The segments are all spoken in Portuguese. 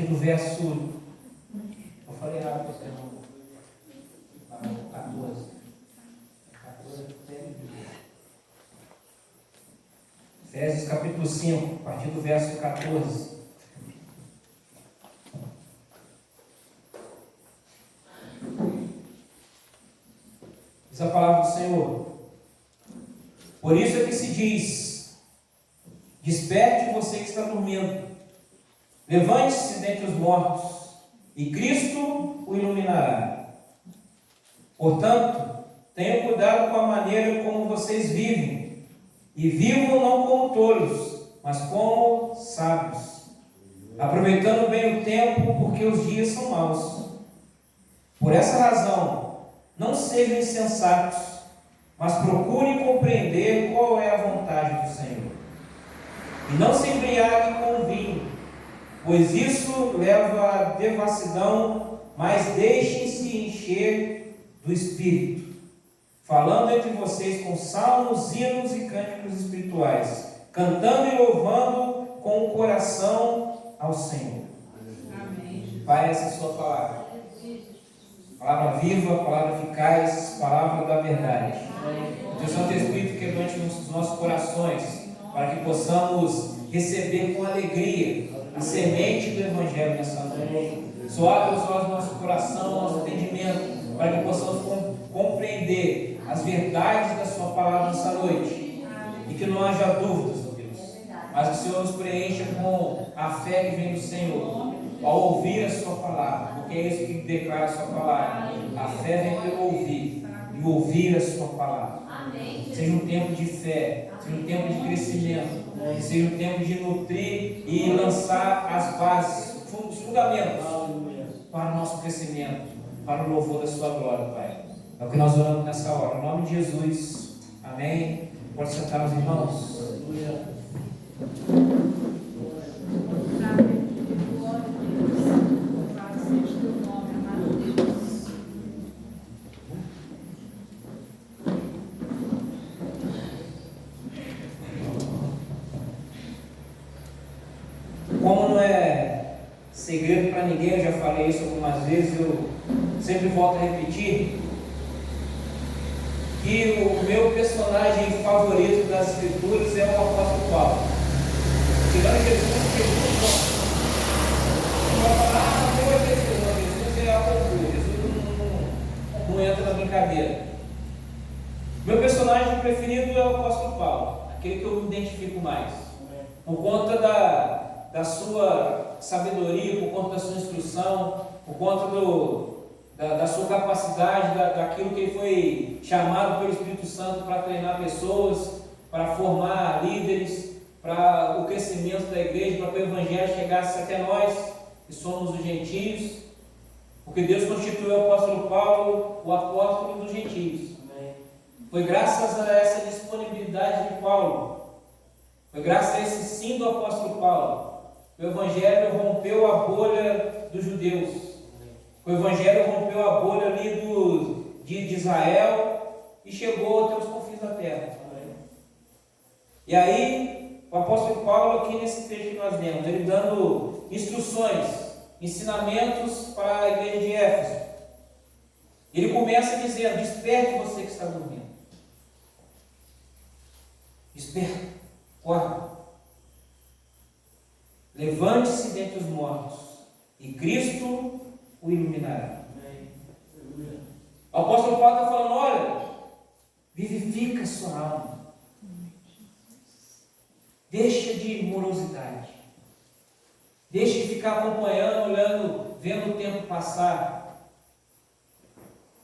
partir do verso... Eu falei errado, você não. 14. 14 Efésios capítulo 5, a partir do verso 14. Diz a palavra do Senhor: por isso é que se diz: desperte você que está dormindo, levante-se dentre os mortos, e Cristo o iluminará. Portanto, tenham cuidado com a maneira como vocês vivem, e vivam não como tolos, mas como sábios, aproveitando bem o tempo, porque os dias são maus. Por essa razão, não sejam insensatos, mas procurem compreender qual é a vontade do Senhor. E não se embriaguem com o vinho, pois isso leva à devassidão, mas deixem-se encher do Espírito, falando entre vocês com salmos, hinos e cânticos espirituais, cantando e louvando com o coração ao Senhor. Amém. Pai, essa é a sua palavra. Palavra viva, palavra eficaz, palavra da verdade. Que o Santo Espírito quebrante nos nossos corações, para que possamos receber com alegria a semente do Evangelho nessa noite. Só abre os olhos do nosso coração, nosso entendimento, para que possamos compreender as verdades da sua palavra nessa noite. E que não haja dúvidas, ó Deus, mas que o Senhor nos preencha com a fé que vem do Senhor, ao ouvir a sua palavra, porque é isso que declara a sua palavra. A fé vem pelo ouvir, e ouvir a sua palavra. Seja um tempo de fé, seja um tempo de crescimento, seja um tempo de nutrir e lançar as bases, os fundamentos para o nosso crescimento, para o louvor da sua glória, Pai. É o que nós oramos nessa hora. Em nome de Jesus. Amém. Pode sentar os irmãos. Como não é segredo para ninguém, eu já falei isso algumas vezes, eu sempre volto a repetir, que o meu personagem favorito das Escrituras é o apóstolo Paulo. Tirando Jesus não vai falar, não é Jesus é algo puro, Jesus não entra na brincadeira. Meu personagem preferido é o apóstolo Paulo, aquele que eu me identifico mais, por conta da sua sabedoria, por conta da sua instrução, por conta da sua capacidade, daquilo que ele foi chamado pelo Espírito Santo para treinar pessoas, para formar líderes, para o crescimento da igreja, para que o Evangelho chegasse até nós, que somos os gentios, porque Deus constituiu o apóstolo Paulo o apóstolo dos gentios. Foi graças a essa disponibilidade de Paulo, foi graças a esse sim do apóstolo Paulo, que o Evangelho rompeu a bolha dos judeus. O Evangelho rompeu a bolha ali de Israel e chegou até os confins da terra. E aí, o apóstolo Paulo, aqui nesse texto que nós lemos, ele dando instruções, ensinamentos para a igreja de Éfeso. Ele começa dizendo: desperte você que está dormindo. Desperta, acorda. Levante-se dentre os mortos, e Cristo o iluminará. O apóstolo Paulo está falando: olha, vivifica a sua alma. Deixa de morosidade. Deixa de ficar acompanhando, olhando, vendo o tempo passar.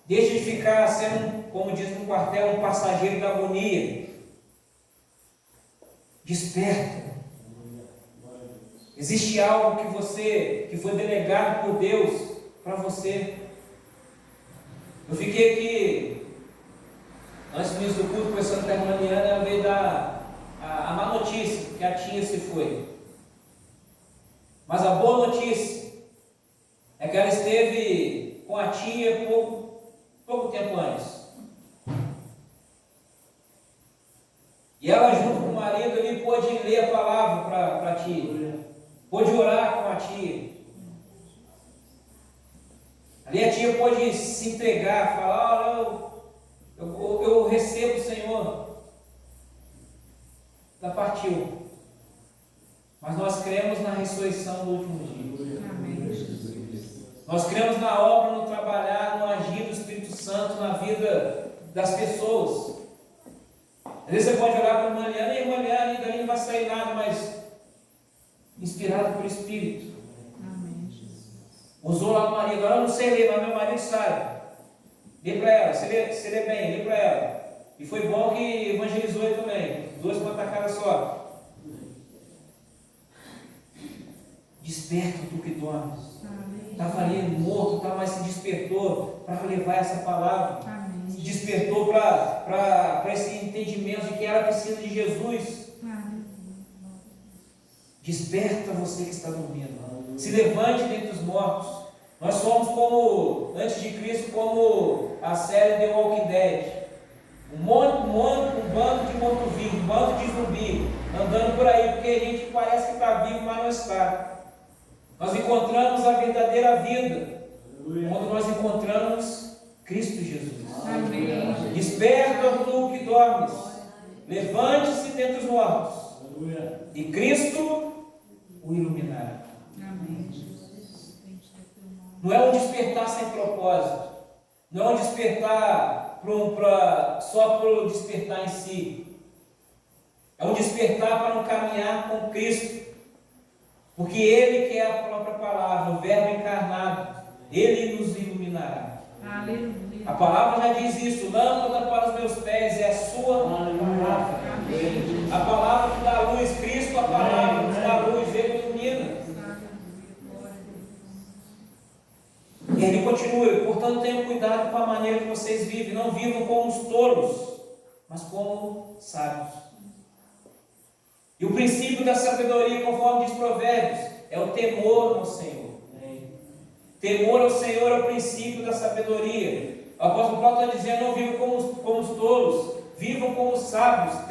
Deixa de ficar sendo, como diz no quartel, um passageiro da agonia. Desperta. Existe algo que foi delegado por Deus para você. Eu fiquei aqui, antes do início do culto, conversando com a irmã Liana, ela veio dar a má notícia, que a tia se foi. Mas a boa notícia é que ela esteve com a tia pouco tempo antes. E ela, junto com o marido ali, pôde ler a palavra para a tia. Pôde orar com a tia. Ali a tia pode se entregar, falar: eu recebo o Senhor. Ela partiu. Mas nós cremos na ressurreição do último dia. Nós cremos na obra, no trabalhar, no agir do Espírito Santo na vida das pessoas. Às vezes você pode olhar para uma Mariana e uma Mariana, dali não vai sair nada, mas inspirado pelo Espírito. Usou lá a Maria, agora eu não sei ler, mas meu marido sabe. Lê para ela, você lê bem, lê para ela. E foi bom que evangelizou ele também. Dois com uma tacada só. Desperta tu que dormes. Estava ali morto, mas se despertou para levar essa palavra. Amém. Se despertou para esse entendimento de que ela precisa de Jesus. Amém. Desperta você que está dormindo. Amém. Se levante dentre os mortos. Nós somos como, antes de Cristo, como a série The Walking Dead. Um bando de morto-vivo, um bando de zumbi, andando por aí, porque a gente parece que está vivo, mas não está. Nós encontramos a verdadeira vida quando nós encontramos Cristo Jesus. Amém. Desperta tu que dormes, levante-se dentre os mortos, e Cristo o iluminará. Amém. Não é um despertar sem propósito, não é um despertar só para o despertar em si, é um despertar para um caminhar com Cristo. Porque Ele que é a própria palavra, o Verbo encarnado, Ele nos iluminará. Aleluia. A palavra já diz isso: lâmpada para os meus pés é a sua palavra. Amém. A palavra que dá luz, Cristo, a palavra que dá luz, Ele ilumina. E ele continua: portanto, tenham cuidado com a maneira que vocês vivem. Não vivam como os tolos, mas como sábios. E o princípio da sabedoria, conforme diz Provérbios, é o temor ao Senhor. Temor ao Senhor é o princípio da sabedoria. O apóstolo Paulo está dizendo: não vivam como os tolos, vivam como os sábios,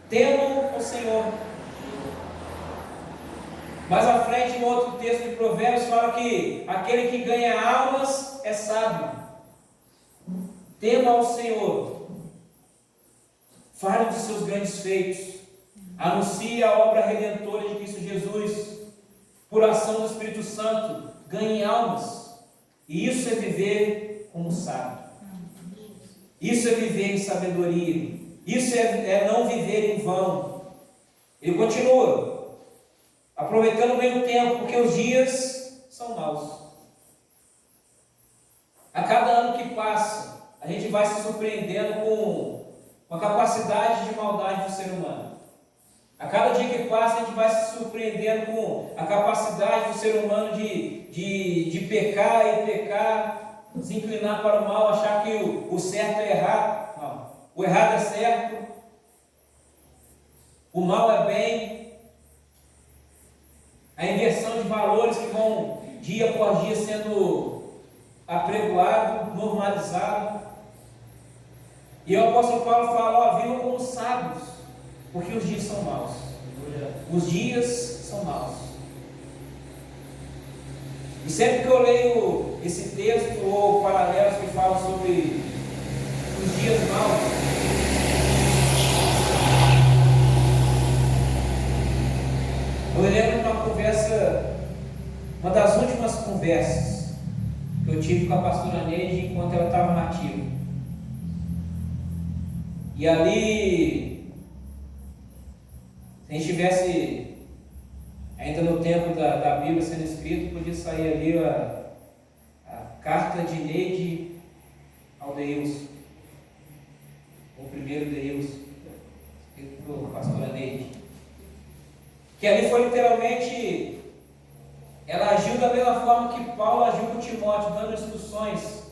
temam ao Senhor. Mais à frente, no outro texto de Provérbios, fala que aquele que ganha almas é sábio. Tema ao Senhor, fale dos seus grandes feitos, anuncie a obra redentora de Cristo Jesus, por ação do Espírito Santo, ganhe almas. E isso é viver como sábio. Isso é viver em sabedoria. Isso é não viver em vão. Ele continua: aproveitando bem o tempo, porque os dias são maus. A cada ano que passa, a gente vai se surpreendendo com a capacidade de maldade do ser humano. A cada dia que passa, a gente vai se surpreendendo com a capacidade do ser humano de pecar e pecar, se inclinar para o mal, achar que o certo é errado. Não. O errado é certo, o mal é bem. A inversão de valores que vão dia após dia sendo apregoado, normalizado. E o apóstolo Paulo fala: vivam como sábios, porque os dias são maus. Os dias são maus. E sempre que eu leio esse texto ou paralelos que falam sobre os dias maus, eu lembro de uma conversa, uma das últimas conversas que eu tive com a pastora Neide enquanto ela estava nativa. E ali, se a gente estivesse ainda no tempo da Bíblia sendo escrito, podia sair ali a carta de Neide ao Deus, o primeiro Deus, escrito por pastora Neide. Que ali foi literalmente, ela agiu da mesma forma que Paulo agiu com Timóteo, dando instruções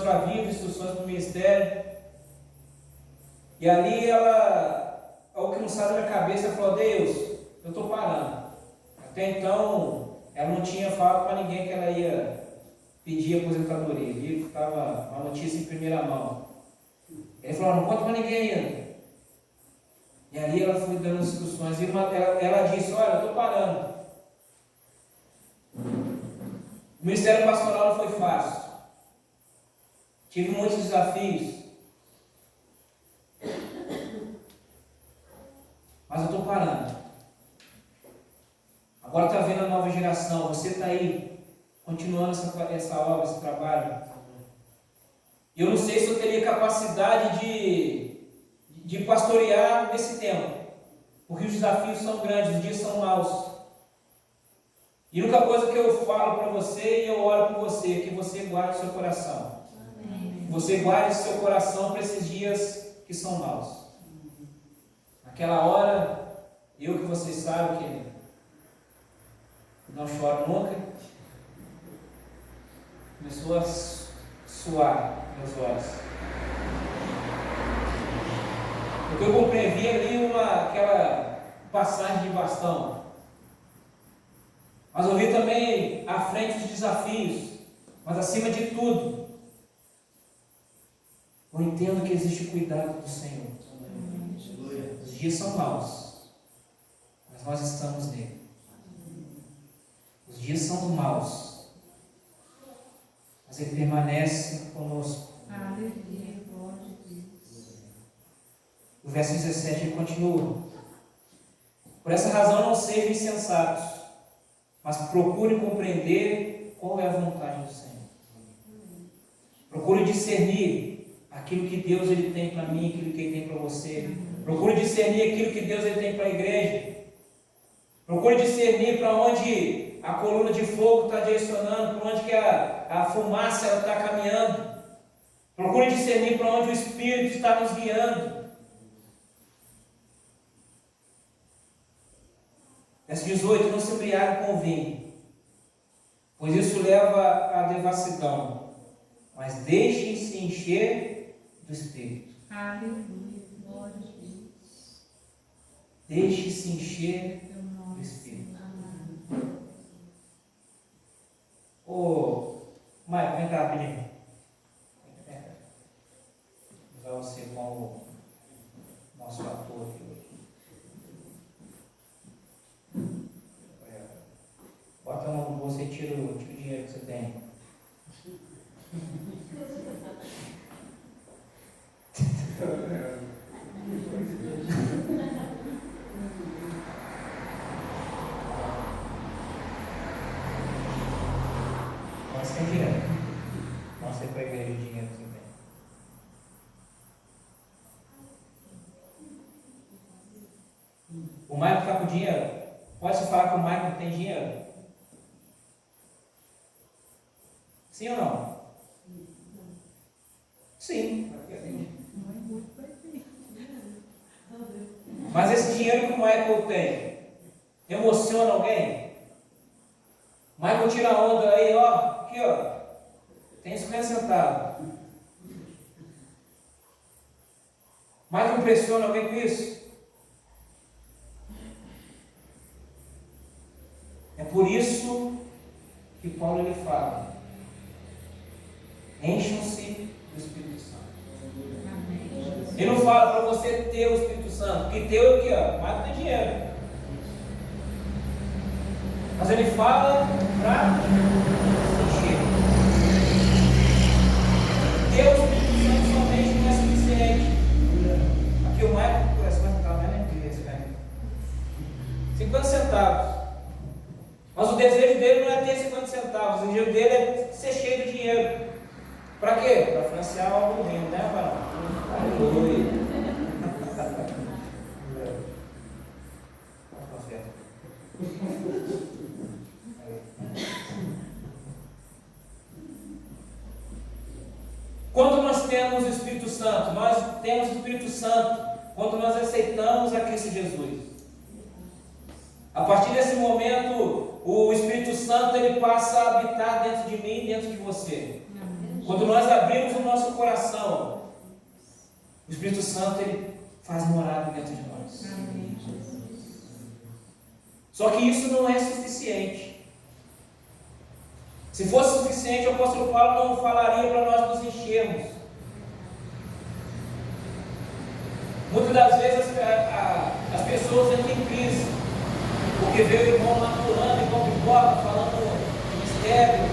para a vida, instruções para o ministério. E ali ela, ao que não sabe na cabeça, ela falou: Deus, eu estou parando. Até então, ela não tinha falado para ninguém que ela ia pedir aposentadoria. Ali ficava uma notícia em primeira mão. Ele falou: não conta para ninguém ainda. E ali ela foi dando instruções. E ela disse: olha, eu estou parando. O ministério pastoral não foi fácil. Tive muitos desafios. Mas eu estou parando. Agora está vendo a nova geração. Você está aí, continuando essa obra, esse trabalho. E eu não sei se eu teria capacidade de pastorear nesse tempo. Porque os desafios são grandes, os dias são maus. E a única coisa que eu falo para você e eu oro por você é que você guarde o seu coração. Amém. Você guarde o seu coração para esses dias que são maus. Naquela hora, eu que vocês sabem que não choro nunca, começou a suar meus olhos. Porque eu compreendi ali aquela passagem de bastão. Mas eu vi também à frente os desafios. Mas acima de tudo, eu entendo que existe o cuidado do Senhor. Os dias são maus, mas nós estamos nele. Os dias são maus, mas ele permanece conosco. O verso 17 ele continua: por essa razão não sejam insensatos, mas procure compreender qual é a vontade do Senhor. Procure discernir aquilo que Deus ele tem para mim, aquilo que ele tem para você. Procure discernir aquilo que Deus ele tem para a igreja. Procure discernir para onde a coluna de fogo está direcionando, para onde que a fumaça está caminhando. Procure discernir para onde o Espírito está nos guiando. Verso 18: não se embriague com vinho, pois isso leva à devassidão, mas deixem-se encher do Espírito. Aleluia, glória a Deus. Deixe-se encher do Espírito. Ô, Maicon, vem cá rapidinho. Vou usar você como nosso ator aqui hoje. Bota no bolso e tira o dinheiro que você tem. Mostra aí direto. Mostra aí para a igreja o dinheiro que você tem. O Maicon está com dinheiro? Pode-se falar que o Maicon tem dinheiro? Sim ou não? Sim. Mas esse dinheiro que o Michael tem, emociona alguém? Michael tira a onda aí, ó, aqui ó, tem 50 centavos. Michael impressiona alguém com isso? É por isso que Paulo ele fala: encham-se do Espírito Santo. Ele não fala para você ter o Espírito Santo, porque ter o que? Mas tem dinheiro. Mas ele fala para se encher. Ter o Espírito Santo somente não é suficiente. Aqui o Michael parece que vai ficar mais esse, né? 50 centavos. Mas o desejo dele não é ter 50 centavos, o desejo dele é ser cheio de dinheiro. Para quê? Para financiar algo do reino, né, Varão? Aleluia. Quando nós temos o Espírito Santo, nós temos o Espírito Santo quando nós aceitamos a Cristo Jesus. A partir desse momento, o Espírito Santo ele passa a habitar dentro de mim e dentro de você. Quando nós abrimos o nosso coração, o Espírito Santo ele faz morada dentro de nós. Só que isso não é suficiente. Se fosse suficiente, o apóstolo Paulo não falaria para nós nos enchermos. Muitas das vezes as pessoas entram em crise, porque vê o irmão maturando igual pipoca, falando mistério,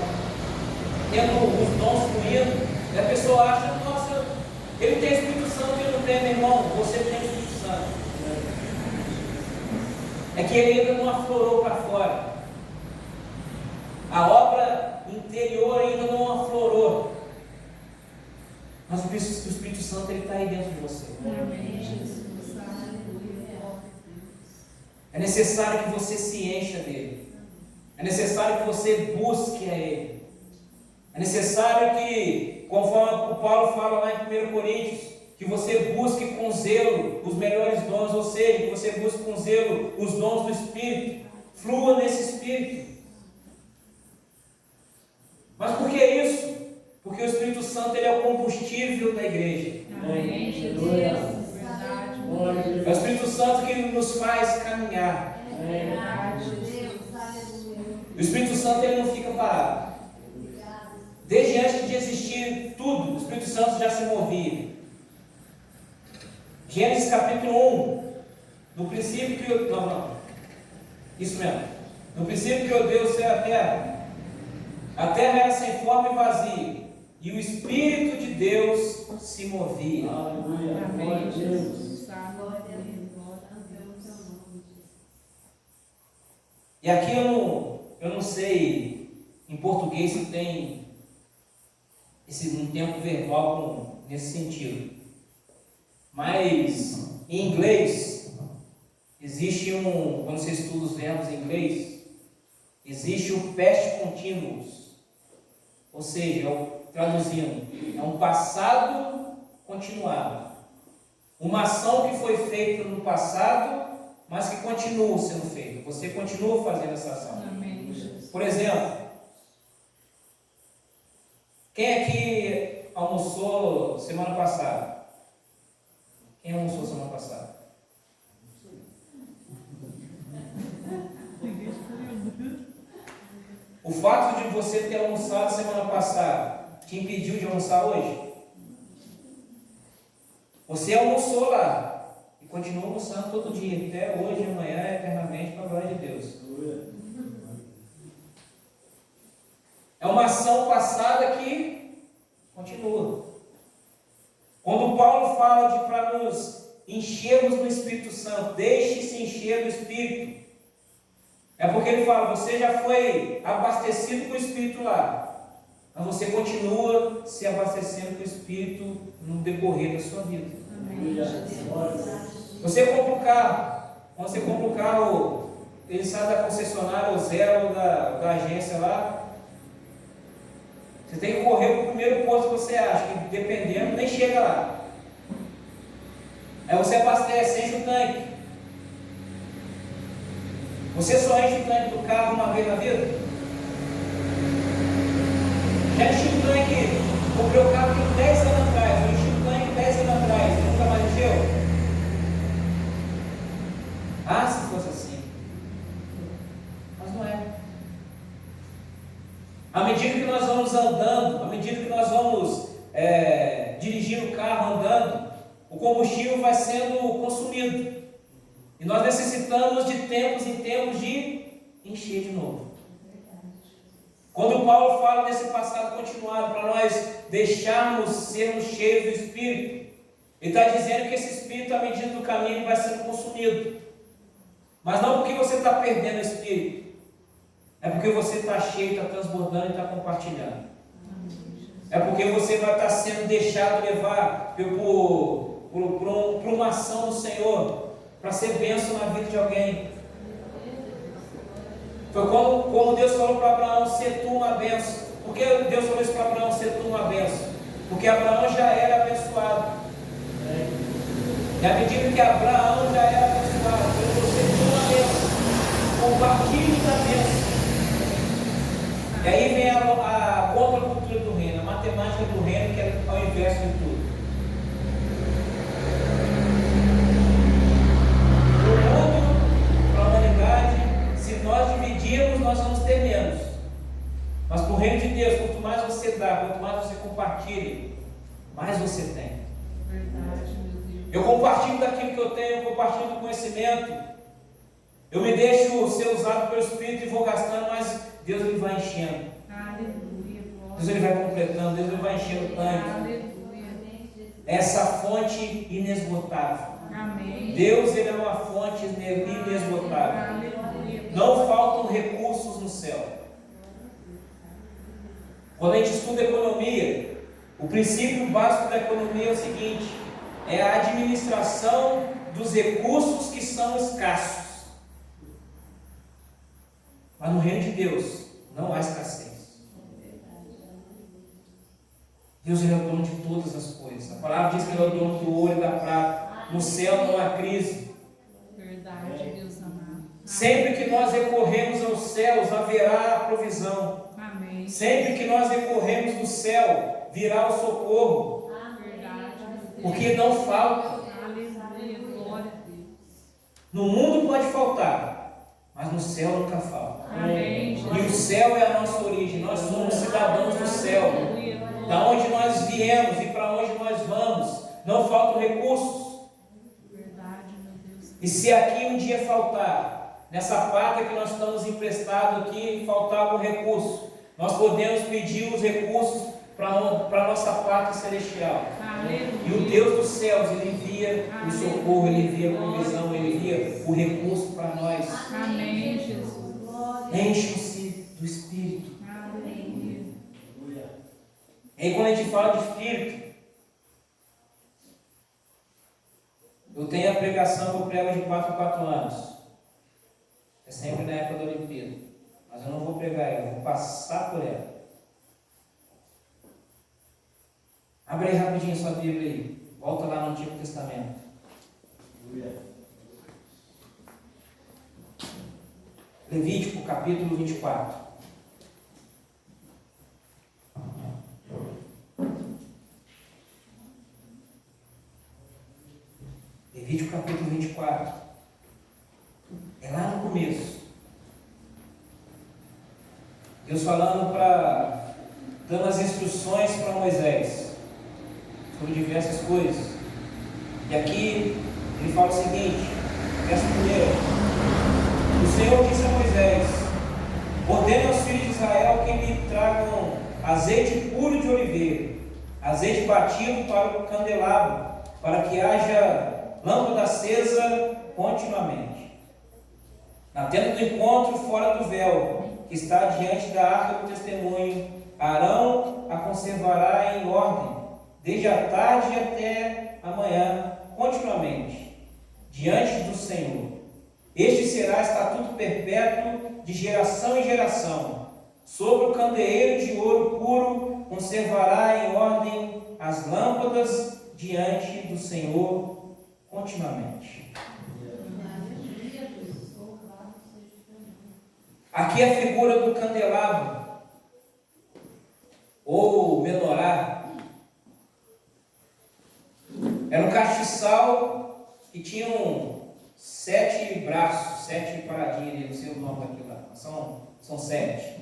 tendo os dons fluindo, e a pessoa acha, nossa, ele tem Espírito Santo e eu não tenho, meu irmão, você tem Espírito Santo. É que ele ainda não aflorou para fora. A obra interior ainda não aflorou. Mas o Espírito Santo está aí dentro de você. É necessário que você se encha dele. É necessário que você busque a ele. É necessário que, conforme o Paulo fala lá em 1 Coríntios, que você busque com zelo os melhores dons, ou seja, que você busque com zelo os dons do Espírito. Flua nesse Espírito. Mas por que isso? Porque o Espírito Santo ele é o combustível da igreja. Amém, Jesus. Verdade. É o Espírito Santo que nos faz caminhar. Verdade. O Espírito Santo ele não fica parado. Desde antes de existir tudo, o Espírito Santo já se movia. Gênesis capítulo 1, no princípio que isso mesmo. No princípio criou Deus o céu e a terra. A terra era sem forma e vazia, e o Espírito de Deus se movia. Aleluia. Amém, Jesus. E aqui eu não sei em português se tem um tempo verbal nesse sentido. Mas em inglês existe quando você estuda os verbos em inglês, existe o past continuous. Ou seja, traduzindo, é um passado continuado. Uma ação que foi feita no passado, mas que continua sendo feita. Você continua fazendo essa ação. Amém, Jesus. Por exemplo, quem aqui almoçou semana passada? Quem almoçou semana passada? O fato de você ter almoçado semana passada te impediu de almoçar hoje? Você almoçou lá e continua almoçando todo dia, até hoje, amanhã, eternamente, para a glória de Deus. É uma ação passada que continua. Quando Paulo fala para nos enchermos do Espírito Santo, deixe-se encher do Espírito. É porque ele fala, você já foi abastecido com o Espírito lá, mas você continua se abastecendo com o Espírito no decorrer da sua vida. Amém, Jesus. Você compra um carro, quando você compra um carro, ele sai da concessionária ou zero da agência lá, você tem que correr para o primeiro posto que você acha, que dependendo, nem chega lá. Aí você abastece, enche o tanque. Você só enche o tanque do carro uma vez na vida? Já enchi o tanque, comprei o carro tem 10 anos atrás, eu enchi o tanque 10 anos atrás, e nunca mais encheu? Ah, se fosse assim. Mas não é. À medida que nós vamos andando, à medida que nós vamos dirigindo o carro, andando, o combustível vai sendo consumido. E nós necessitamos de tempos em tempos de encher de novo. Quando Paulo fala desse passado continuado, para nós deixarmos sermos cheios do Espírito, ele está dizendo que esse Espírito, à medida do caminho, vai sendo consumido. Mas não porque você está perdendo o Espírito, é porque você está cheio, está transbordando e está compartilhando. É porque você vai estar sendo deixado levar por uma ação do Senhor, para ser bênção na vida de alguém. Foi como Deus falou para Abraão, ser tu uma bênção. Por que Deus falou isso para Abraão, ser tu uma bênção? Porque Abraão já era abençoado. E à medida que Abraão já era abençoado, eu vou ser tu uma bênção. Compartilhe da bênção. E aí vem a contracultura do reino, a matemática do reino, que é ao inverso de tudo. Para a humanidade, se nós dividirmos, nós vamos ter menos. Mas para o reino de Deus, quanto mais você dá, quanto mais você compartilha, mais você tem. Verdade, meu Deus. Eu compartilho daquilo que eu tenho, eu compartilho do conhecimento. Eu me deixo ser usado pelo Espírito e vou gastando, mas Deus me vai enchendo. Aleluia, glória. Deus ele vai completando, Deus ele vai enchendo o tanque. Aleluia. Essa fonte inesgotável. Amém. Deus ele é uma fonte inesgotável. Aleluia. Não faltam recursos no céu. Quando a gente estuda economia, o princípio básico da economia é o seguinte: é a administração dos recursos que são escassos. Mas no reino de Deus não há escassez. Deus ele é o dono de todas as coisas. A palavra diz que ele é o dono do ouro e da prata. No céu não há crise. Verdade, Deus amado. Sempre que nós recorremos aos céus, haverá provisão. Amém. Sempre que nós recorremos do céu, virá o socorro. Verdade, Deus. Porque não falta. Aleluia. Glória a Deus. No mundo pode faltar, mas no céu nunca falta. Amém. E o céu é a nossa origem. Nós somos cidadãos do céu. Aleluia. Da onde nós viemos e para onde nós vamos, não faltam recursos. Verdade, meu Deus. E se aqui um dia faltar, nessa pátria que nós estamos emprestados aqui, faltar algum recurso, nós podemos pedir os recursos para a nossa pátria celestial. Aleluia. E o Deus dos céus, Ele envia o socorro, Ele envia a provisão, Ele envia o recurso para nós. Amém, Jesus. Enche-se do Espírito. Aleluia. E aí quando a gente fala de Espírito, eu tenho a pregação que eu prego de 4 em 4 anos. É sempre na época da Olimpíada. Mas eu não vou pregar ela, eu vou passar por ela. Abre aí rapidinho sua Bíblia aí. Volta lá no Antigo Testamento. Levítico capítulo 24. Levítico capítulo 24. É lá no começo. Deus falando dando as instruções para Moisés sobre diversas coisas. E aqui ele fala o seguinte, verso 1. O Senhor disse a Moisés: ordene aos filhos de Israel que lhe tragam azeite puro de oliveira, azeite batido para o candelabro, para que haja lâmpada acesa continuamente. Na tenda do encontro, fora do véu, que está diante da arca do testemunho, Arão a conservará em ordem, desde a tarde até a manhã, continuamente, diante do Senhor. Este será estatuto perpétuo de geração em geração. Sobre o candeeiro de ouro puro conservará em ordem as lâmpadas diante do Senhor continuamente. Aqui é a figura do candelabro, ou menorá. Era um castiçal que tinha 7 braços, 7 paradinhas ali, não sei o nome daquilo lá, são 7.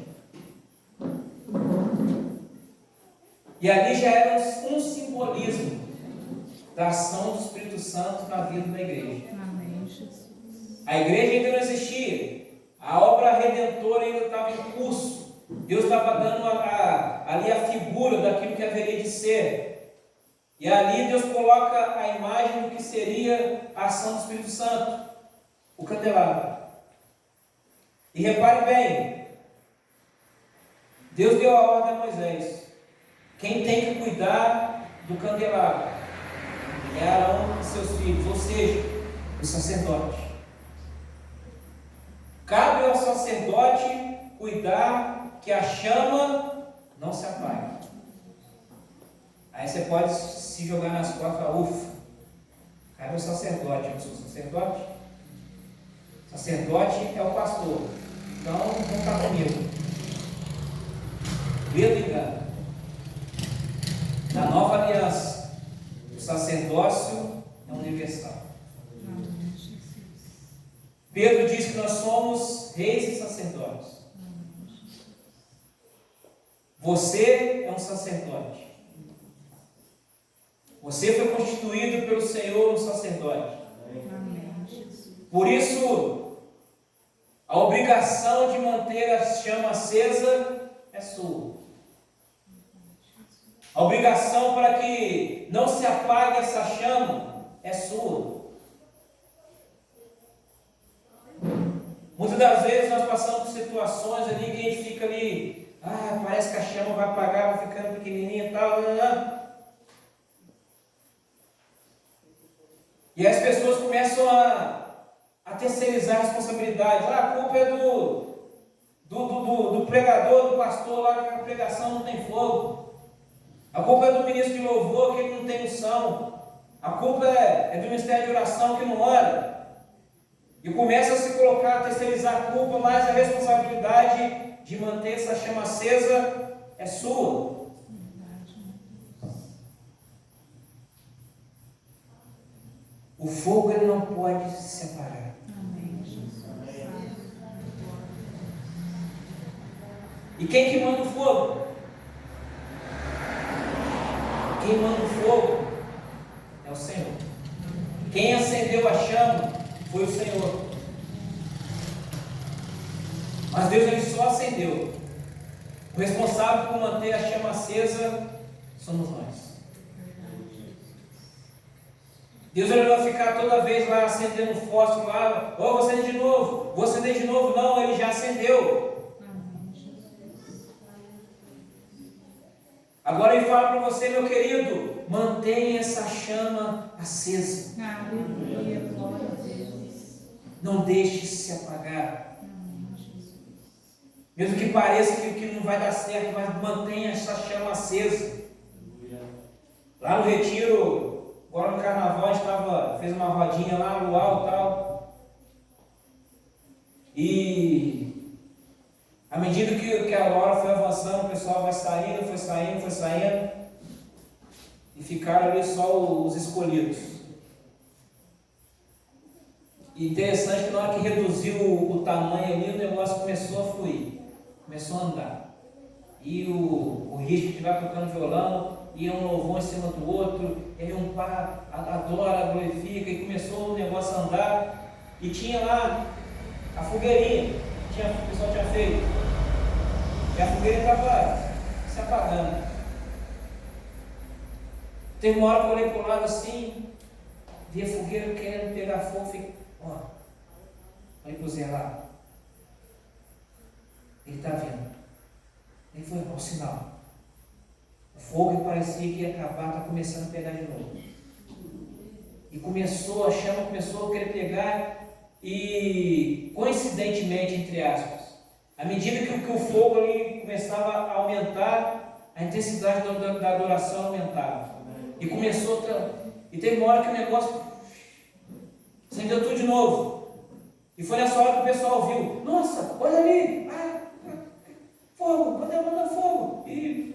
E ali já era um simbolismo da ação do Espírito Santo na vida da igreja. Amém, Jesus. A igreja ainda não existia, a obra redentora ainda estava em curso. Deus estava dando ali a figura daquilo que haveria de ser. E ali Deus coloca a imagem do que seria a ação do Espírito Santo, o candelabro. E repare bem, Deus deu a ordem a Moisés: quem tem que cuidar do candelabro é Arão e seus filhos, ou seja, o sacerdote. Cabe ao sacerdote cuidar que a chama não se apague. Aí você pode se jogar nas costas, ufa, cabe ao sacerdote. Eu sou sacerdote? Sacerdote é o pastor. Então, não está comigo. Medo e engano. Na nova aliança, o sacerdócio é universal. Amém, Jesus. Pedro diz que nós somos reis e sacerdotes. Você é um sacerdote. Você foi constituído pelo Senhor um sacerdote. Amém, Jesus. Por isso, a obrigação de manter a chama acesa é sua. A obrigação para que não se apague essa chama é sua. Muitas das vezes nós passamos por situações ali que a gente fica ali, parece que a chama vai apagar, vai ficando pequenininha e tal, E as pessoas começam a terceirizar a responsabilidade. A culpa é do pregador, do pastor lá, que a pregação não tem fogo. A culpa é do ministro de louvor, que ele não tem unção. A culpa é do ministério de oração, que não ora. E começa a se colocar, a terceirizar a culpa, mas a responsabilidade de manter essa chama acesa é sua. O fogo ele não pode se apagar. E quem que manda o fogo? Quem manda o fogo é o Senhor. Quem acendeu a chama foi o Senhor. Mas Deus ele só acendeu. O responsável por manter a chama acesa somos nós. Deus ele não vai ficar toda vez lá acendendo fósforo lá, vou acender de novo, vou acender de novo. Não, ele já acendeu. Agora ele fala para você, meu querido, mantenha essa chama acesa. Não deixe se apagar. Mesmo que pareça que não vai dar certo, mas mantenha essa chama acesa. Lá no retiro, agora no carnaval, a gente fez uma rodinha lá, luau e tal. E à medida que a hora foi avançando, o pessoal foi saindo. E ficaram ali só os escolhidos. E interessante que na hora que reduziu o tamanho ali, o negócio começou a fluir. Começou a andar. E o ritmo que vai tocando violão, e um louvor em cima do outro, e um pá, adora, glorifica, e começou o negócio a andar. E tinha lá a fogueirinha, que o pessoal tinha feito. E a fogueirinha estava se apagando. Teve uma hora que eu olhei para o lado assim, vi a fogueira querendo pegar fogo, fiquei, olha para o Zé lá. Ele está vendo. Ele foi ao sinal. O fogo que parecia que ia acabar, está começando a pegar de novo. E a chama começou a querer pegar, e coincidentemente, entre aspas, à medida que o fogo ali começava a aumentar, a intensidade da adoração aumentava. E começou e teve uma hora que o negócio acendeu tudo de novo. E foi nessa hora que o pessoal viu, nossa, olha ali, fogo, manda fogo. E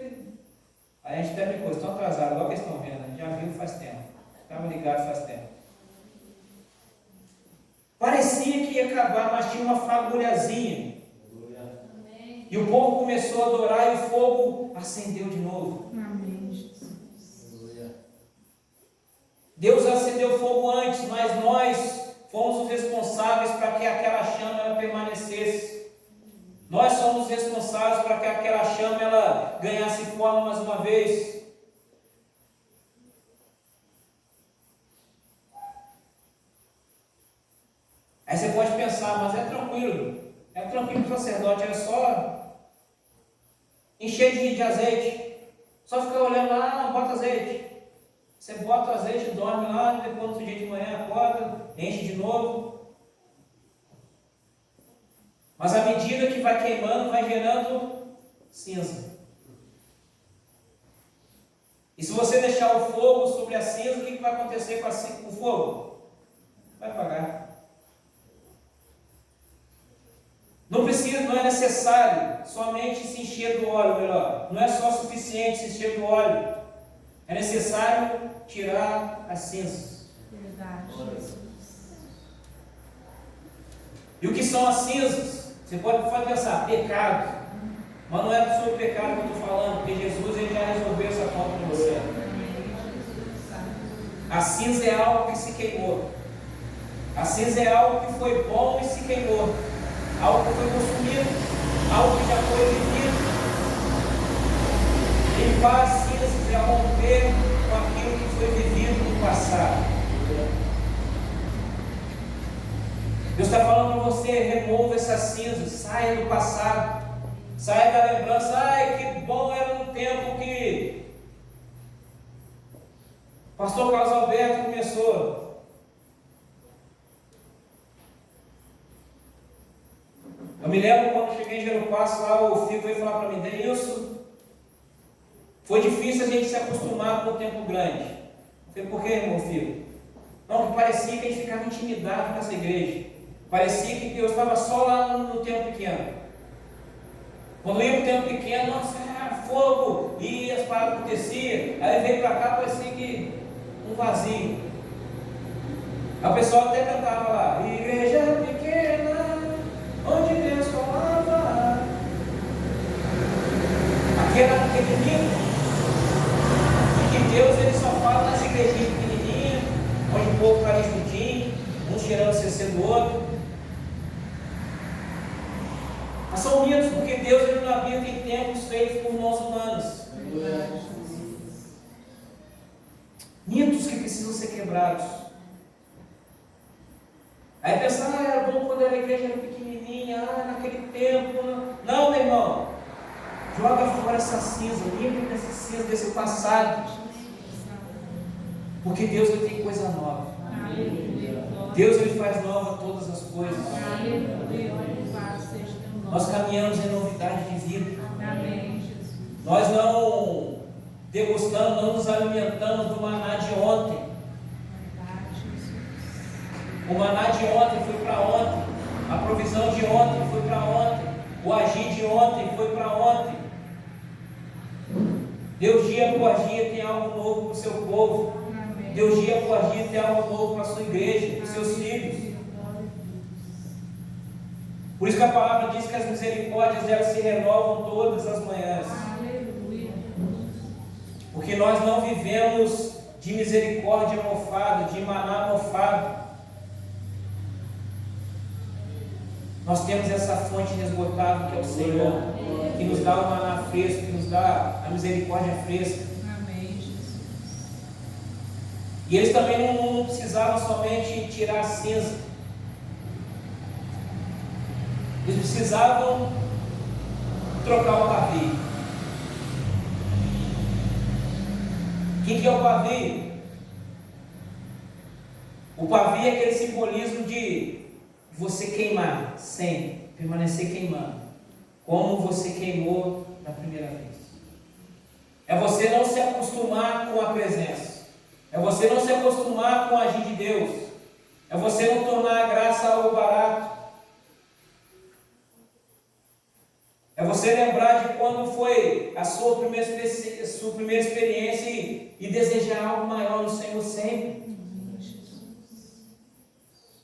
aí a gente até brincou, estão atrasados, igual que eles estão vendo, a gente já viu faz tempo, estava ligado faz tempo. Parecia que ia acabar, mas tinha uma fagulhazinha. E o povo começou a adorar e o fogo acendeu de novo. Deus acendeu o fogo antes, mas nós fomos os responsáveis para que aquela chama ela permanecesse. Nós somos responsáveis para que aquela chama ela ganhasse forma mais uma vez. Aí você pode pensar, mas é tranquilo o sacerdote, é só encher de azeite, só ficar olhando lá, não bota azeite. Você bota o azeite, dorme lá, depois no outro dia de manhã acorda, enche de novo. Mas à medida que vai queimando, vai gerando cinza. E se você deixar o fogo sobre a cinza, o que vai acontecer com o fogo? Vai apagar. Não é necessário somente se encher do óleo, melhor. Não é só suficiente se encher do óleo. É necessário tirar as cinzas. Verdade. E o que são as cinzas? Você pode pensar, pecado. Mas não é sobre o pecado que eu estou falando, porque Jesus ele já resolveu essa conta com você. A cinza é algo que se queimou. A cinza é algo que foi bom e se queimou. Algo que foi consumido. Algo que já foi vivido. limpar as cinzas, é romper com aquilo que foi vivido no passado. Deus está falando para você, remova essas cinzas, saia do passado, saia da lembrança. Ai, que bom era no tempo que o pastor Carlos Alberto começou. Eu me lembro quando cheguei em Gero Passo, lá o Fico veio falar para mim, Denilson, foi difícil a gente se acostumar com o tempo grande. Eu falei, por que, irmão Fico? Não, que parecia que a gente ficava intimidado com essa igreja. Parecia que Deus estava só lá no tempo pequeno. Quando ia para o tempo pequeno, nossa, era fogo, e as paradas aconteciam. Aí veio para cá, parecia que um vazio. Aí o pessoal até cantava lá, igreja pequena, onde Deus falava. Aquele mito de que Deus ele só fala nas igrejinhas pequenininhas, onde o povo está ali juntinho, um cheirando o CC do outro. Mas são mitos, porque Deus ele não habita em templos feitos por mãos humanas. Mitos que precisam ser quebrados. Aí pensar, era bom quando a igreja era pequenininha, naquele tempo. Não, meu irmão. Joga fora essa cinza, limpa essa cinza desse passado. Porque Deus ele tem coisa nova. Deus ele faz nova todas as coisas. Nós caminhamos em novidade de vida. Nós não degustamos, não nos alimentamos do maná de ontem. O maná de ontem foi para ontem. A provisão de ontem foi para ontem. O agir de ontem foi para ontem. Deus dia após dia tem algo novo para o seu povo. Deus dia após dia tem algo novo para a sua igreja, para os seus filhos. Por isso que a palavra diz que as misericórdias elas se renovam todas as manhãs. Porque nós não vivemos de misericórdia mofada, de maná mofado. Nós temos essa fonte inesgotável que é o Senhor, que nos dá o maná fresco, que nos dá a misericórdia fresca. E eles também não precisavam somente tirar a cinza. Eles precisavam trocar o pavio. O que é o pavio? O pavio é aquele simbolismo de você queimar, sempre, permanecer queimando, como você queimou da primeira vez. É você não se acostumar com a presença. É você não se acostumar com o agir de Deus. É você não tornar a graça algo barato. É você lembrar de quando foi a sua primeira experiência e desejar algo maior no Senhor sempre.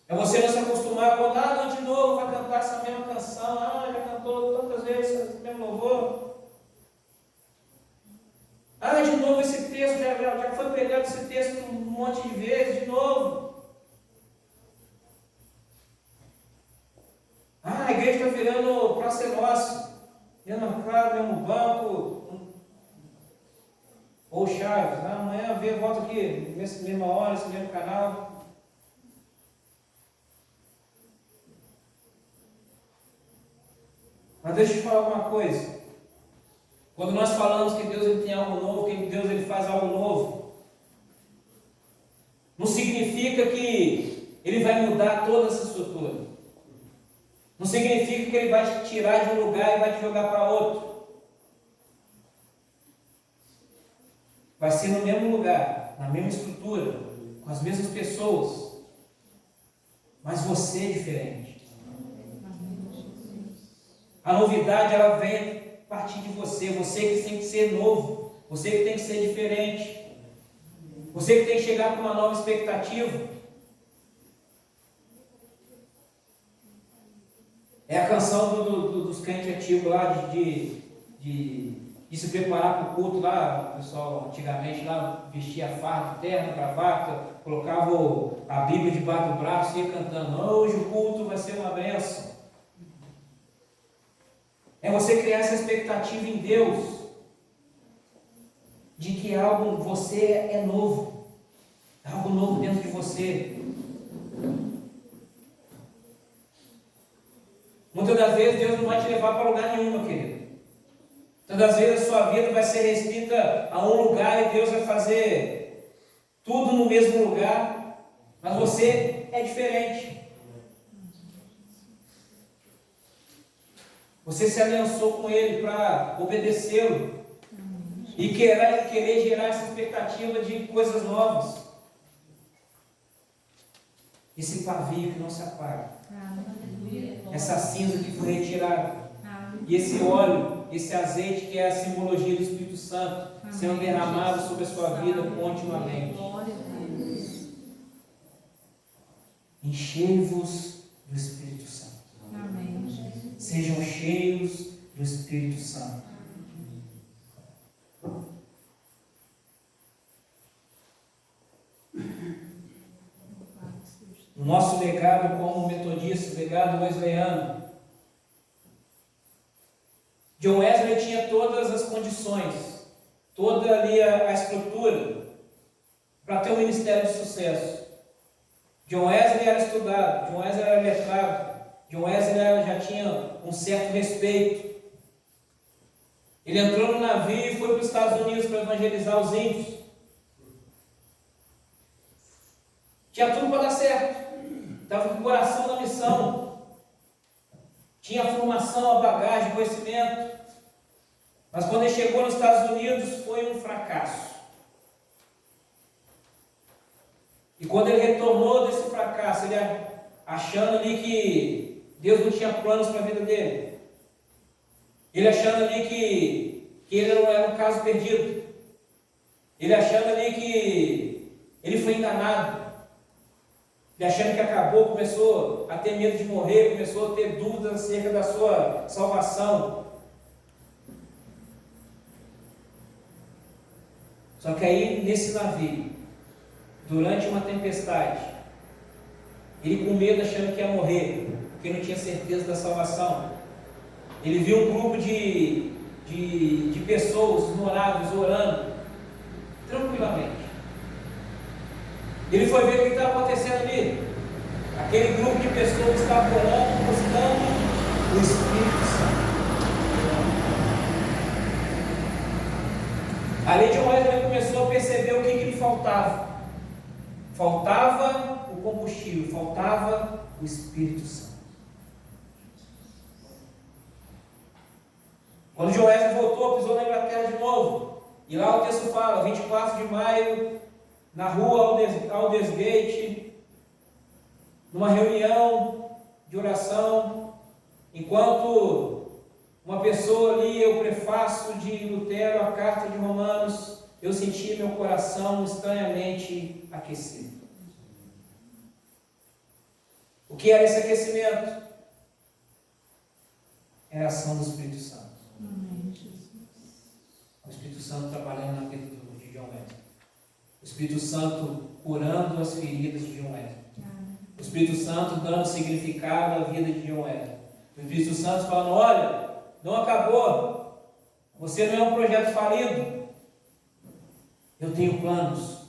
É você não se acostumar quando, não, de novo vai cantar essa mesma canção, já cantou tantas vezes esse mesmo louvor. De novo esse texto, já foi pregado esse texto um monte de vezes, de novo. A igreja está virando Praça Nossa. Mesma casa, mesmo banco. Ou Chaves, amanhã volta aqui, nessa mesma hora, nesse mesmo canal. Mas deixa eu te falar uma coisa. Quando nós falamos que Deus ele tem algo novo, que Deus ele faz algo novo, não significa que Ele vai mudar toda essa estrutura. Não significa que Ele vai te tirar de um lugar e vai te jogar para outro. Vai ser no mesmo lugar, na mesma estrutura, com as mesmas pessoas, mas você é diferente. A novidade ela vem a partir de você que tem que ser novo, você que tem que ser diferente, você que tem que chegar com uma nova expectativa. É a canção dos crentes antigos lá de se preparar para o culto lá. O pessoal antigamente lá vestia farda, terno, gravata, colocava a Bíblia debaixo do braço e ia cantando: hoje o culto vai ser uma bênção. É você criar essa expectativa em Deus. porque você é novo. É algo novo dentro de você. Muitas das vezes Deus não vai te levar para lugar nenhum, meu querido. Muitas das vezes a sua vida vai ser restrita a um lugar e Deus vai fazer tudo no mesmo lugar, mas você é diferente. Você se aliançou com Ele para obedecê-lo e querer gerar essa expectativa de coisas novas. Esse pavio que não se apaga. Essa cinza que foi retirada. E esse óleo, esse azeite que é a simbologia do Espírito Santo, sendo derramado sobre a sua vida continuamente. Enchei-vos do Espírito Santo. Sejam cheios do Espírito Santo. O nosso legado como metodista, legado wesleyano, John Wesley tinha todas as condições, toda ali a estrutura para ter um ministério de sucesso. John Wesley era estudado, John Wesley era letrado, John Wesley já tinha um certo respeito. Ele entrou no navio e foi para os Estados Unidos para evangelizar os índios. Tinha tudo para dar certo. Estava com o coração na missão. Tinha a formação, a bagagem, o conhecimento. Mas quando ele chegou nos Estados Unidos, foi um fracasso. E quando ele retornou desse fracasso, ele achando ali que Deus não tinha planos para a vida dele. Ele achando ali que ele não era um caso perdido. Ele achando ali que ele foi enganado. Ele achando que acabou, começou a ter medo de morrer, começou a ter dúvidas acerca da sua salvação. Só que aí, nesse navio, durante uma tempestade, ele com medo, achando que ia morrer, porque não tinha certeza da salvação, ele viu um grupo de pessoas ignoráveis orando tranquilamente. Ele foi ver o que estava acontecendo ali. Aquele grupo de pessoas estava orando, buscando o Espírito Santo. Ali John Wesley começou a perceber o que lhe faltava. Faltava o combustível, faltava o Espírito Santo. Quando John Wesley voltou, pisou na Inglaterra de novo. E lá o texto fala, 24 de maio, na rua Aldersgate, numa reunião de oração, enquanto uma pessoa lia o prefácio de Lutero à carta de Romanos, eu senti meu coração estranhamente aquecido. O que era esse aquecimento? Era a ação do Espírito Santo. O Espírito Santo trabalhando na vida de John Wesley. O Espírito Santo curando as feridas de John Wesley. O Espírito Santo dando significado à vida de John Wesley. O Espírito Santo falando, olha, não acabou. Você não é um projeto falido. Eu tenho planos.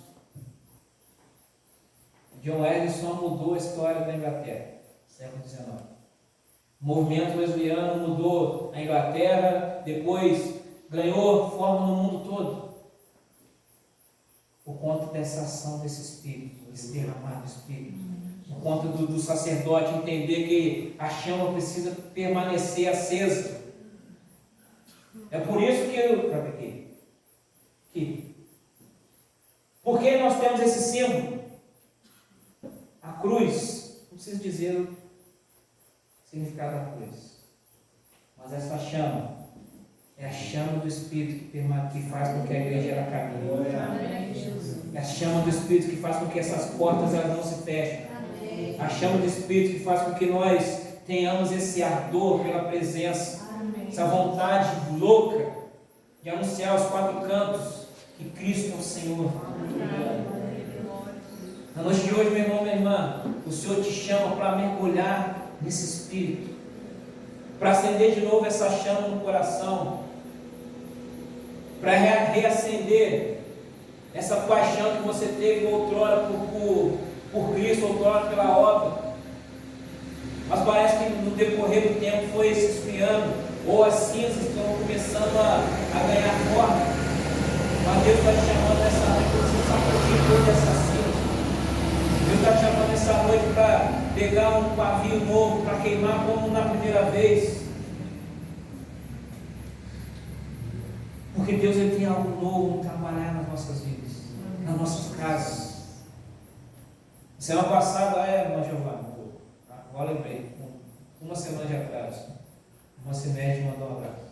John Wesley só mudou a história da Inglaterra, século XIX. O movimento wesleyano mudou a Inglaterra, depois ganhou forma no mundo todo. Por conta dessa ação desse Espírito, desse derramado Espírito. Por conta do sacerdote entender que a chama precisa permanecer acesa. É por isso por que nós temos esse símbolo? A cruz, não preciso dizer o significado da cruz. Mas essa chama é a chama do Espírito que faz com que a igreja ela caminhe. É a chama do Espírito que faz com que essas portas elas não se fechem. A chama do Espírito que faz com que nós tenhamos esse ardor pela presença, essa vontade louca de anunciar aos quatro cantos que Cristo é o Senhor. Na noite de hoje, meu irmão, minha irmã, o Senhor te chama para mergulhar nesse Espírito, para acender de novo essa chama no coração, para reacender essa paixão que você teve outrora por Cristo, outrora pela obra. Mas parece que no decorrer do tempo foi se esfriando, ou as cinzas estão começando a ganhar forma. Mas Deus está te chamando nessa noite para você sacudir toda essa cinza. Deus está te chamando nessa noite para pegar um pavio novo, para queimar como na primeira vez. Porque Deus ele tem algo novo para trabalhar nas nossas vidas, nas nossas casas. Semana passada, irmã Giovana, agora lembrei, uma semana de atrás, uma Cimédia mandou um abraço.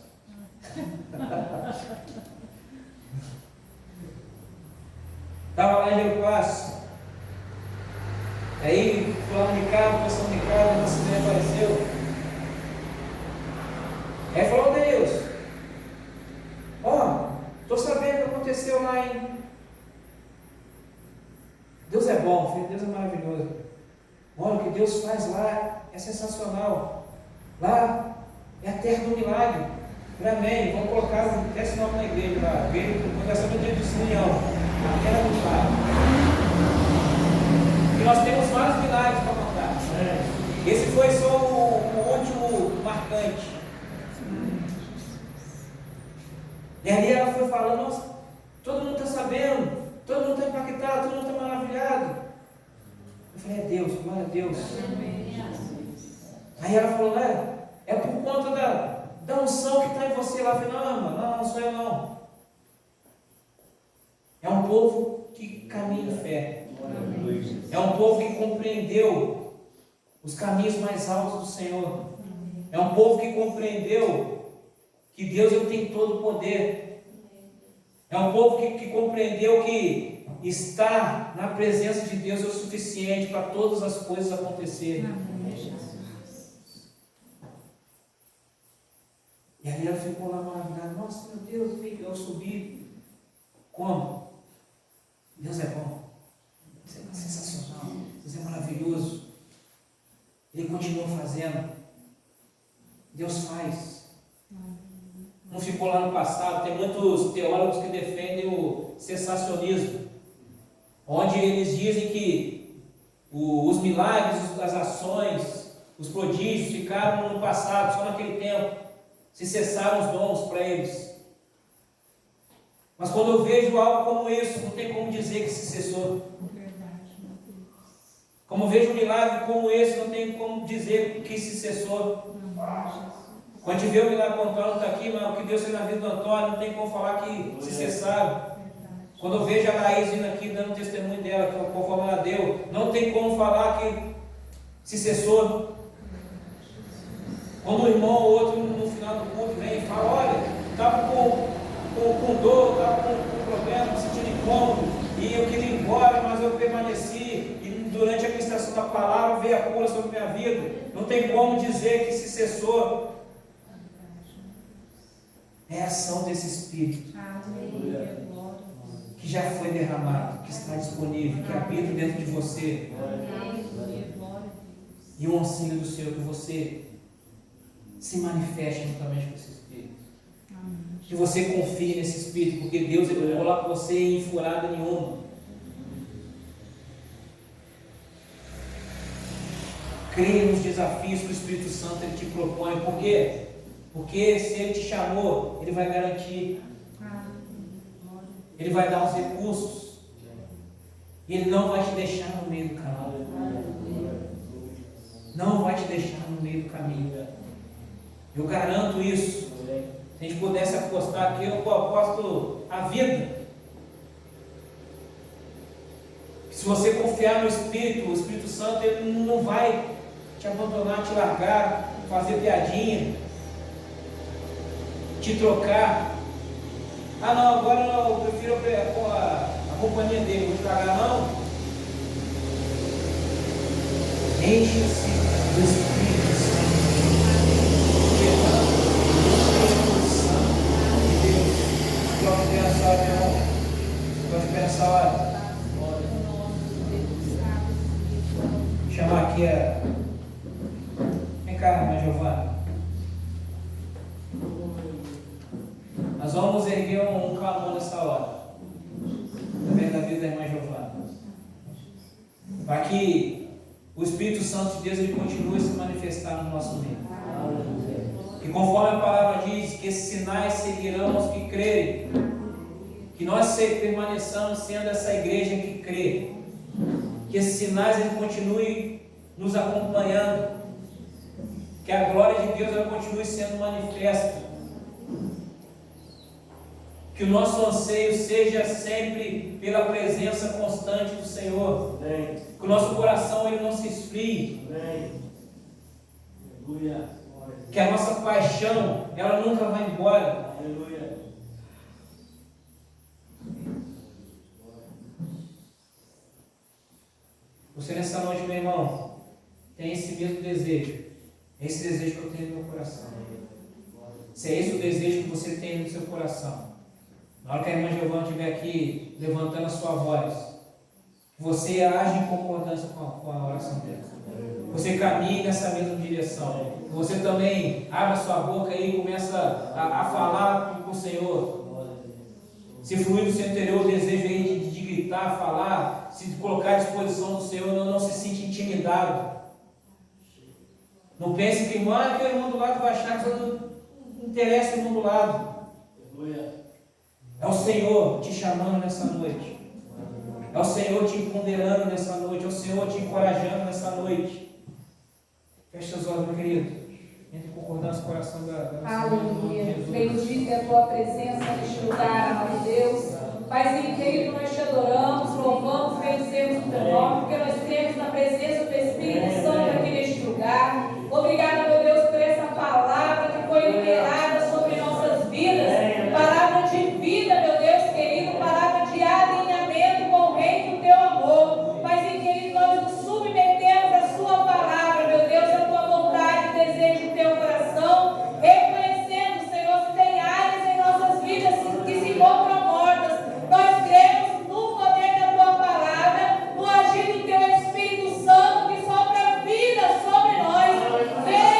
Estava lá em Rio Passo, aí fulano de carro, passando de carro, uma Cimédia apareceu. Aí falou: Deus, estou sabendo o que aconteceu lá, hein? Deus é bom, filho, Deus é maravilhoso. Olha, o que Deus faz lá é sensacional. Lá é a terra do milagre. Amém. Vamos colocar esse nome na igreja lá. Começar no dia de União. A terra do milagre. E nós temos vários milagres para contar. Esse foi só o último marcante. E ali ela foi falando: nossa, todo mundo está sabendo, todo mundo está impactado, todo mundo está maravilhado. Eu falei: é Deus, glória a Deus. Aí ela falou: é por conta da unção que está em você lá. Eu falei: não, irmã, não sou eu não. É um povo que caminha em fé. É um povo que compreendeu os caminhos mais altos do Senhor. É um povo que compreendeu que Deus ele tem todo o poder. É um povo que compreendeu que estar na presença de Deus é o suficiente para todas as coisas acontecerem. E aí ela ficou lá maravilhada: nossa, meu Deus, eu subi. Como? Deus é bom. Deus é sensacional. Deus é maravilhoso. Ele continua fazendo. Deus faz. Não ficou lá no passado. Tem muitos teólogos que defendem o sensacionismo, onde eles dizem que os milagres, as ações, os prodígios ficaram no passado, só naquele tempo. Se cessaram os dons para eles. Mas quando eu vejo algo como isso, não tem como dizer que se cessou. Como eu vejo um milagre como esse, não tem como dizer que se cessou. Quando a gente vê o milagre do Antônio, não está aqui, mas o que Deus fez na vida do Antônio, não tem como falar que se cessaram. Quando eu vejo a Laís vindo aqui dando testemunho dela, conforme ela deu, não tem como falar que se cessou. Quando um irmão ou outro no final do culto vem e fala: olha, estava com dor, estava com problema, sentindo incômodo, e eu queria ir embora, mas eu permaneci, e durante a ministração da palavra veio a cura sobre a minha vida. Não tem como dizer que se cessou. É a ação desse Espírito que já foi derramado, que está disponível, que habita dentro de você. E o auxílio do Senhor, que você se manifeste juntamente com esse Espírito. Que você confie nesse Espírito, porque Deus ele não coloca você em furada nenhuma. Creia nos desafios que o Espírito Santo ele te propõe. Por quê? Porque se Ele te chamou, Ele vai garantir. Ele vai dar os recursos. E Ele não vai te deixar no meio do caminho. Não vai te deixar no meio do caminho. Eu garanto isso. Se a gente pudesse apostar aqui, eu aposto a vida. Se você confiar no Espírito, o Espírito Santo ele não vai te abandonar, te largar, fazer piadinha, te trocar. Ah não, agora eu prefiro a companhia dele, vou te largar não. Enche-se do Espírito Santo. Pode pensar, meu irmão. Pode pensar, chamar aqui a. Vem cá, irmã Giovana. Nós vamos erguer um clamor nessa hora. vida da irmã Giovana. Para que o Espírito Santo de Deus ele continue a se manifestar no nosso meio. E conforme a palavra diz, que esses sinais seguirão aos que crerem. Que nós permaneçamos sendo essa igreja que crê. Que esses sinais ele continue nos acompanhando. Que a glória de Deus ela continue sendo manifesta. Que o nosso anseio seja sempre pela presença constante do Senhor. Amém. Que o nosso coração ele não se esfrie. Aleluia. Que a nossa paixão ela nunca vai embora. Aleluia. Você nessa noite, meu irmão, tem esse mesmo desejo. É esse desejo que eu tenho no meu coração. Se é esse o desejo que você tem no seu coração, na hora que a irmã Giovana estiver aqui levantando a sua voz, você age em concordância com a oração dela. Você caminhe nessa mesma direção. Você também abre a sua boca e começa a falar com o Senhor. Se fluir do seu interior o desejo aí de gritar, falar, se colocar à disposição do Senhor, não se sinta intimidado. Não pense que aquele irmão do lado vai achar que não interessa o irmão do lado. É o Senhor te chamando nessa noite. É o Senhor te empoderando nessa noite. É o Senhor te encorajando nessa noite. Feche os olhos, meu querido. Entre em concordância com o coração da Aleluia. Bendita é a tua presença neste lugar, amado Deus. Paizinho querido, nós te adoramos, louvamos, bendecemos o teu nome, porque nós temos na presença do Espírito Santo aqui neste lugar. Obrigada, meu Deus, por essa palavra que foi liberada sobre nossas vidas. Palavra de vida, meu Deus querido, palavra de alinhamento com o reino do teu amor. Paizinho querido, nós nos submetemos à sua palavra, meu Deus, à tua vontade, desejo do teu coração, reconhecendo, Senhor, se tem áreas em nossas vidas que se encontram mortas. Nós cremos no poder da tua palavra, no agir do teu Espírito Santo que sopra vida sobre nós.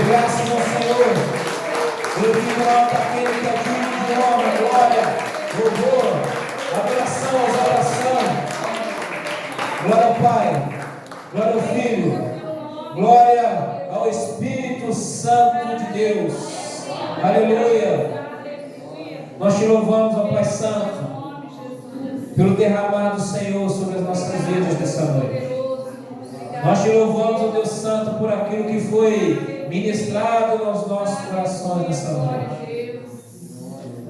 Graças ao Senhor. Glorifica alto aquele que é digno de honra, glória, louvor, adoração, exaltação. Glória ao Pai, glória ao Filho, glória ao Espírito Santo de Deus. Aleluia. Nós te louvamos, ó Pai Santo, pelo derramar do Senhor sobre as nossas vidas nessa noite. Nós te louvamos, ó Deus Santo, por aquilo que foi ministrado aos nossos corações nessa noite.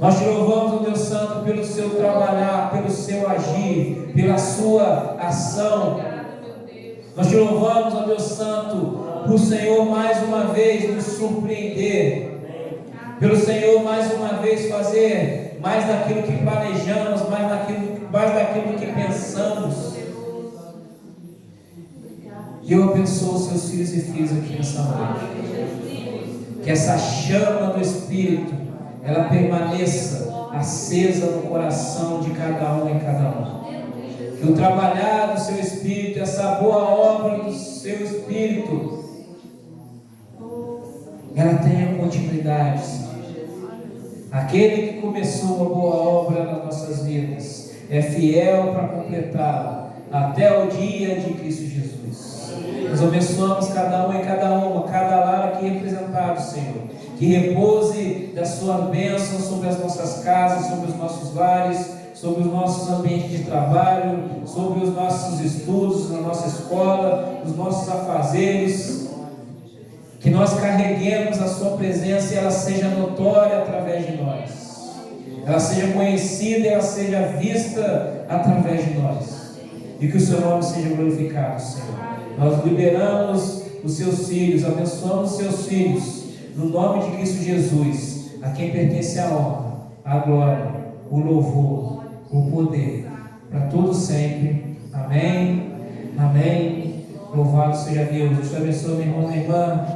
Nós te louvamos, ó Deus Santo, pelo seu trabalhar, pelo seu agir, pela sua ação. Nós te louvamos, ó Deus Santo, por Senhor mais uma vez nos surpreender, pelo Senhor mais uma vez fazer mais daquilo que planejamos, mais daquilo que pensamos. E eu abençoo os seus filhos e filhas aqui nessa noite. Que essa chama do Espírito, ela permaneça acesa no coração de cada um e cada um. Que o trabalhar do seu Espírito, essa boa obra do seu Espírito, ela tenha continuidade, Senhor. Aquele que começou a boa obra nas nossas vidas é fiel para completá-la até o dia de Cristo Jesus. Nós abençoamos cada um e cada uma, cada lar aqui representado, Senhor. Que repouse da sua bênção sobre as nossas casas, sobre os nossos lares, sobre os nossos ambientes de trabalho, sobre os nossos estudos, na nossa escola, os nossos afazeres. Que nós carreguemos a sua presença e ela seja notória através de nós. Ela seja conhecida e ela seja vista através de nós. E que o seu nome seja glorificado, Senhor. Nós liberamos os seus filhos, abençoamos os seus filhos, no nome de Cristo Jesus, a quem pertence a honra, a glória, o louvor, o poder, para todos sempre. Amém, amém. Louvado seja Deus. Deus te abençoe, meu irmão, minha irmã.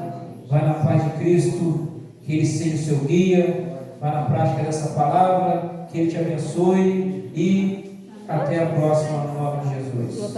Vai na paz de Cristo, que Ele seja o seu guia. Vai na prática dessa palavra, que Ele te abençoe. E até a próxima, no nome de Jesus.